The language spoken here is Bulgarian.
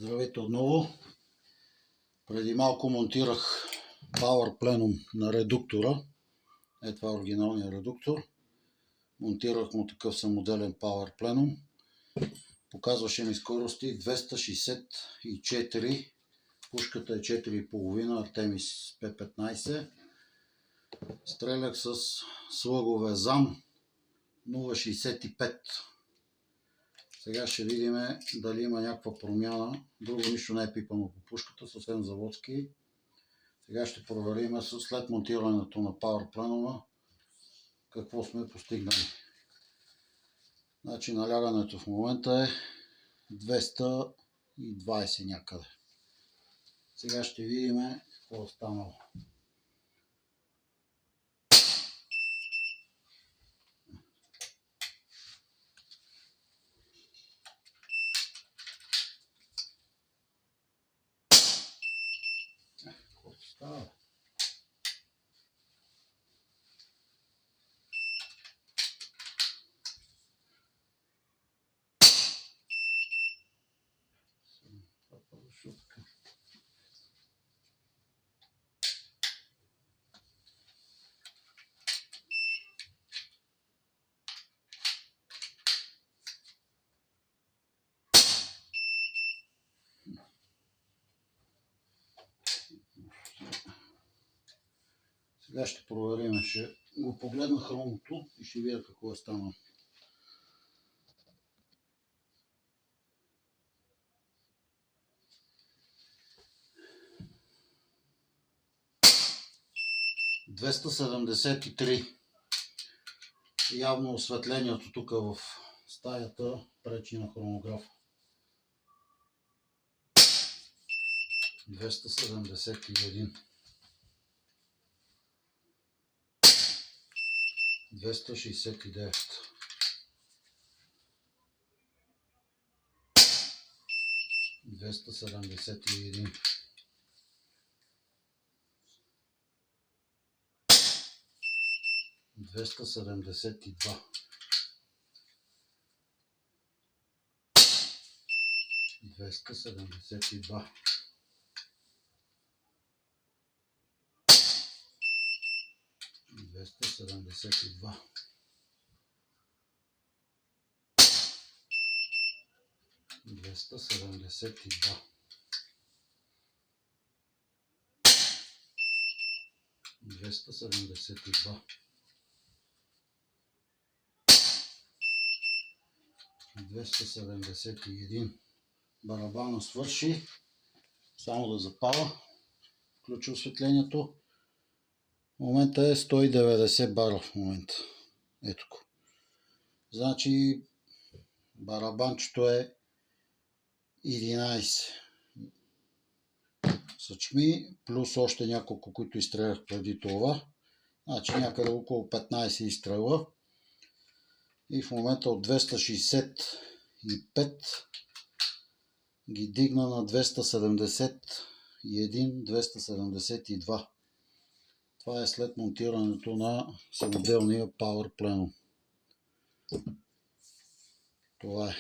Здравейте отново. Преди малко монтирах Power Plenum на редуктора. Това е оригиналният редуктор. Монтирах му такъв самоделен Power Plenum. Показваше ми скорости 264. Пушката е 4,5 Артемис П-15. Стрелях с слъгове ЗАМ 0,65. Сега ще видим дали има някаква промяна. Друго нищо не е пипано по пушката, съвсем заводски. Сега ще проверим след монтирането на Power Plenum какво сме постигнали. Значи налягането в момента е 220 някъде. Сега ще видим какво е станало. Какво става? Шутка. Сега ще проверим, ще го погледна хромото и ще видя какво е станало. ...273. Явно осветлението тук в стаята пречи на хронографа. 271. 269. 271. 272. 272. 272. 272. 272. 271. Барабана свърши. Само да запаля. Включи осветлението. В момента е 190 бара в момента. Ето го. Значи барабанчето е 11 съчми, плюс още няколко, които изстрелях преди това. Значи някъде около 15 изстрела. И в момента от 265 ги дигна на 271-272. Това е след монтирането на самоделния Power Plenum. Това е.